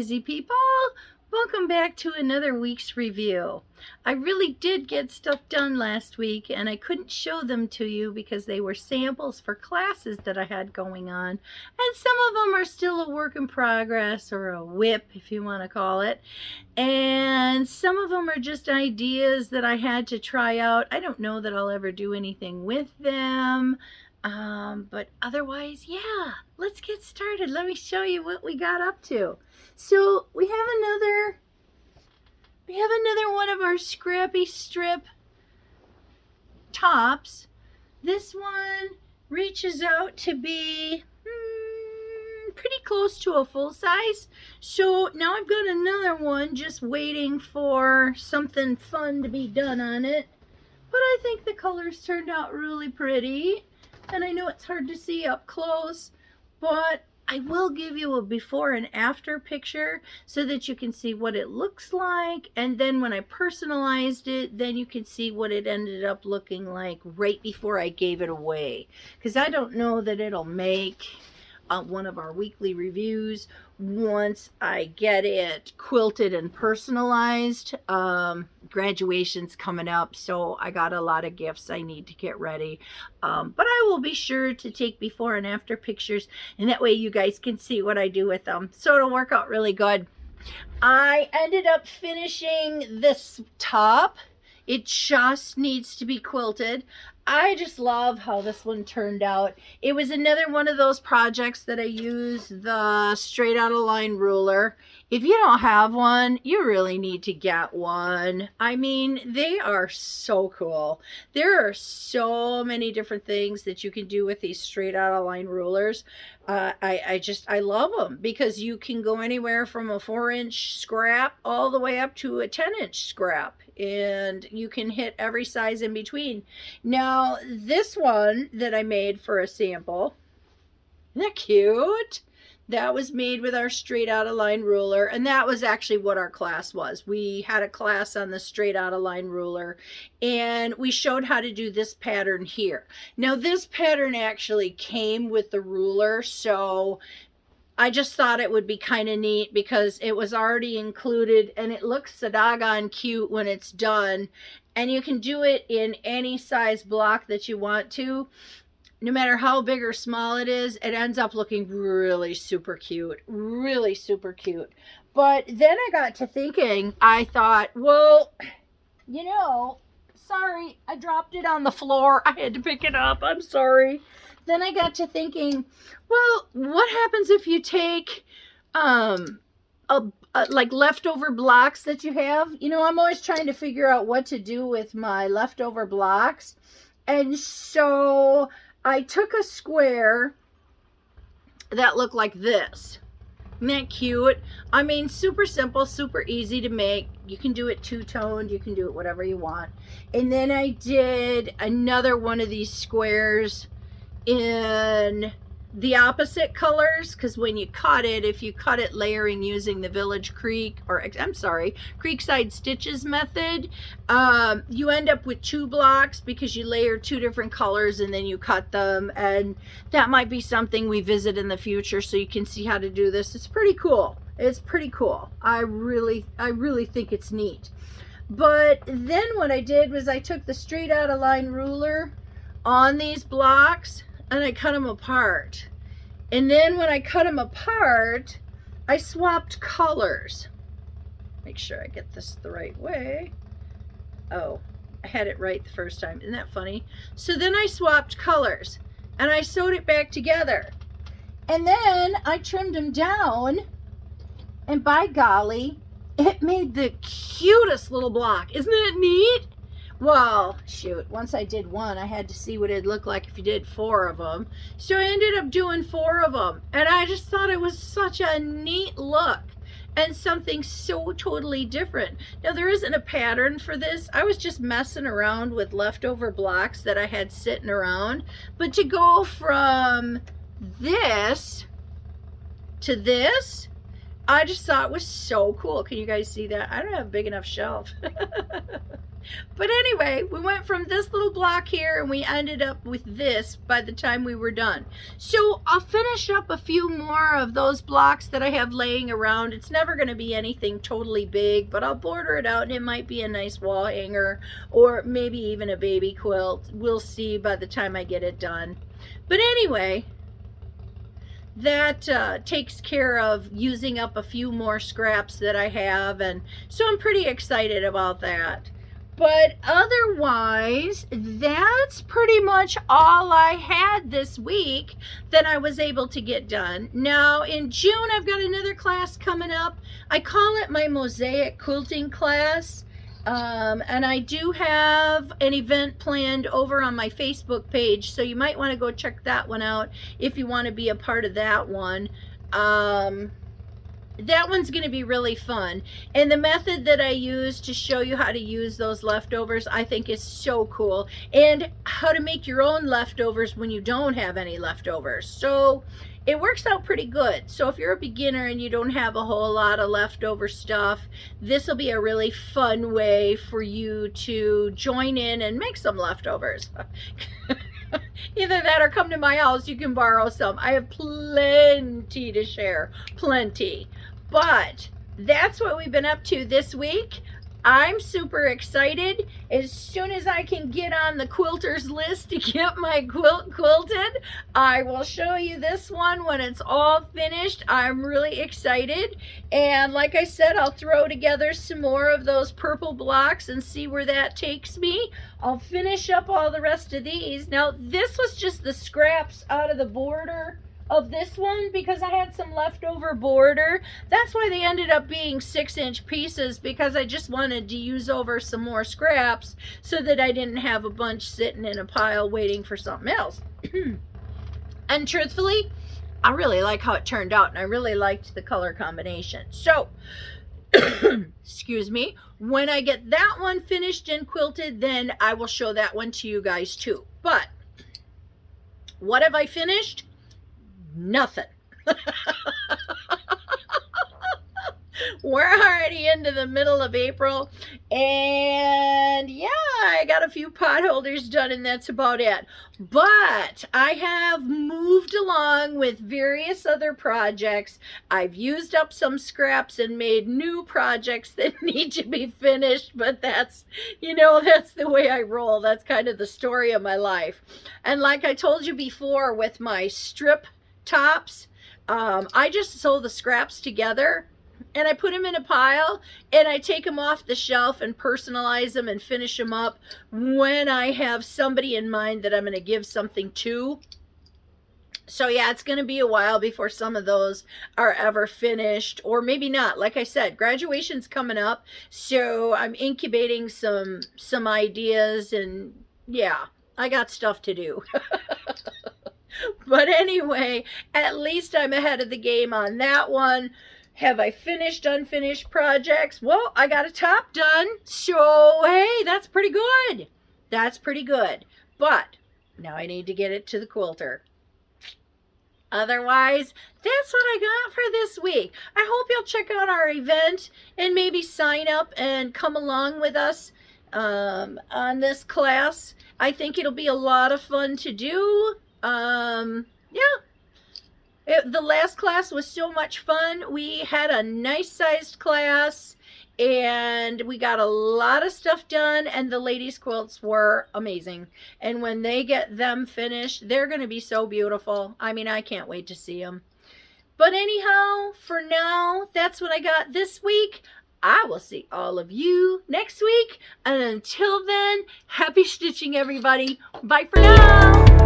busy people. Welcome back to another week's review. I really did get stuff done last week and I couldn't show them to you because they were samples for classes that I had going on, and some of them are still a work in progress, or a whip if you want to call it, and some of them are just ideas that I had to try out. I don't know that I'll ever do anything with them. But otherwise, yeah, let's get started. Let me show you what we got up to. So we have another one of our scrappy strip tops. This one reaches out to be pretty close to a full size. So now I've got another one just waiting for something fun to be done on it. But I think the colors turned out really pretty. And I know it's hard to see up close, but I will give you a before and after picture so that you can see what it looks like. And then when I personalized it, then you can see what it ended up looking like right before I gave it away. Because I don't know that it'll make one of our weekly reviews once I get it quilted and personalized. Graduation's coming up, so I got a lot of gifts I need to get ready, but I will be sure to take before and after pictures, and that way you guys can see what I do with them, so it'll work out really good. I ended up finishing this top. It just needs to be quilted. I just love how this one turned out. It was another one of those projects that I use the straight out of line ruler. If you don't have one, you really need to get one. I mean, they are so cool. There are so many different things that you can do with these straight out of line rulers. I love them because you can go anywhere from a 4-inch scrap all the way up to a 10-inch scrap, and you can hit every size in between. Now, this one that I made for a sample, isn't that cute? That was made with our straight out of line ruler, and that was actually what our class was. We had a class on the straight out of line ruler, and we showed how to do this pattern here. Now, this pattern actually came with the ruler, so I just thought it would be kind of neat because it was already included, and it looks so doggone cute when it's done. And you can do it in any size block that you want to. No matter how big or small it is, it ends up looking really super cute. Really super cute. But then I got to thinking, I thought, well, you know, sorry, I dropped it on the floor. I had to pick it up. I'm sorry. Then I got to thinking, well, what happens if you take like leftover blocks that you have? You know, I'm always trying to figure out what to do with my leftover blocks. And so I took a square that looked like this. Isn't that cute? I mean, super simple, super easy to make. You can do it two-toned, you can do it whatever you want. And then I did another one of these squares in the opposite colors, because when you cut it, if you cut it layering using the Village Creek, or I'm sorry, Creekside Stitches method, you end up with 2 blocks because you layer 2 different colors and then you cut them. And that might be something we visit in the future, so you can see how to do this. It's pretty cool. It's pretty cool. I really think it's neat. But then what I did was I took the straight out of line ruler on these blocks and I cut them apart. And then when I cut them apart, I swapped colors. Make sure I get this the right way. Oh, I had it right the first time. Isn't that funny? So then I swapped colors and I sewed it back together. And then I trimmed them down, and by golly, it made the cutest little block. Isn't it neat? Well, shoot, once I did one, I had to see what it'd look like if you did 4 of them. So I ended up doing 4 of them. And I just thought it was such a neat look and something so totally different. Now, there isn't a pattern for this. I was just messing around with leftover blocks that I had sitting around. But to go from this to this, I just thought it was so cool. Can you guys see that? I don't have a big enough shelf. But anyway, we went from this little block here and we ended up with this by the time we were done. So I'll finish up a few more of those blocks that I have laying around. It's never going to be anything totally big, but I'll border it out and it might be a nice wall hanger or maybe even a baby quilt. We'll see by the time I get it done. But anyway, that takes care of using up a few more scraps that I have, and so I'm pretty excited about that. But otherwise, that's pretty much all I had this week that I was able to get done. Now, in June, I've got another class coming up. I call it my mosaic quilting class. And I do have an event planned over on my Facebook page, so you might want to go check that one out if you want to be a part of that one. That one's going to be really fun. And the method that I use to show you how to use those leftovers, I think is so cool. And how to make your own leftovers when you don't have any leftovers. So it works out pretty good. So if you're a beginner and you don't have a whole lot of leftover stuff, this will be a really fun way for you to join in and make some leftovers. Either that or come to my house, you can borrow some. I have plenty to share, plenty. But that's what we've been up to this week. I'm super excited. As soon as I can get on the quilters list to get my quilt quilted, I will show you this one when it's all finished. I'm really excited. And like I said, I'll throw together some more of those purple blocks and see where that takes me. I'll finish up all the rest of these. Now, this was just the scraps out of the border of this one because I had some leftover border. That's why they ended up being 6-inch pieces, because I just wanted to use over some more scraps so that I didn't have a bunch sitting in a pile waiting for something else. And truthfully, I really like how it turned out, and I really liked the color combination. So, excuse me, when I get that one finished and quilted, then I will show that one to you guys too. But what have I finished? Nothing. We're already into the middle of April, and yeah, I got a few pot holders done, and that's about it. But I have moved along with various other projects. I've used up some scraps and made new projects that need to be finished, but that's, you know, that's the way I roll. That's kind of the story of my life. And like I told you before with my strip tops, I just sew the scraps together and I put them in a pile and I take them off the shelf and personalize them and finish them up when I have somebody in mind that I'm going to give something to. So yeah, it's going to be a while before some of those are ever finished, or maybe not. Like I said, graduation's coming up, so I'm incubating some ideas, and yeah, I got stuff to do. But anyway, at least I'm ahead of the game on that one. Have I finished unfinished projects? Well, I got a top done, so hey, that's pretty good. That's pretty good. But now I need to get it to the quilter. Otherwise, that's what I got for this week. I hope you'll check out our event and maybe sign up and come along with us on this class. I think it'll be a lot of fun to do. Yeah, the last class was so much fun. We had a nice sized class and we got a lot of stuff done, and the ladies' quilts were amazing. And when they get them finished, they're going to be so beautiful. I mean, I can't wait to see them. But anyhow, for now, that's what I got this week. I will see all of you next week. And until then, happy stitching, everybody. Bye for now.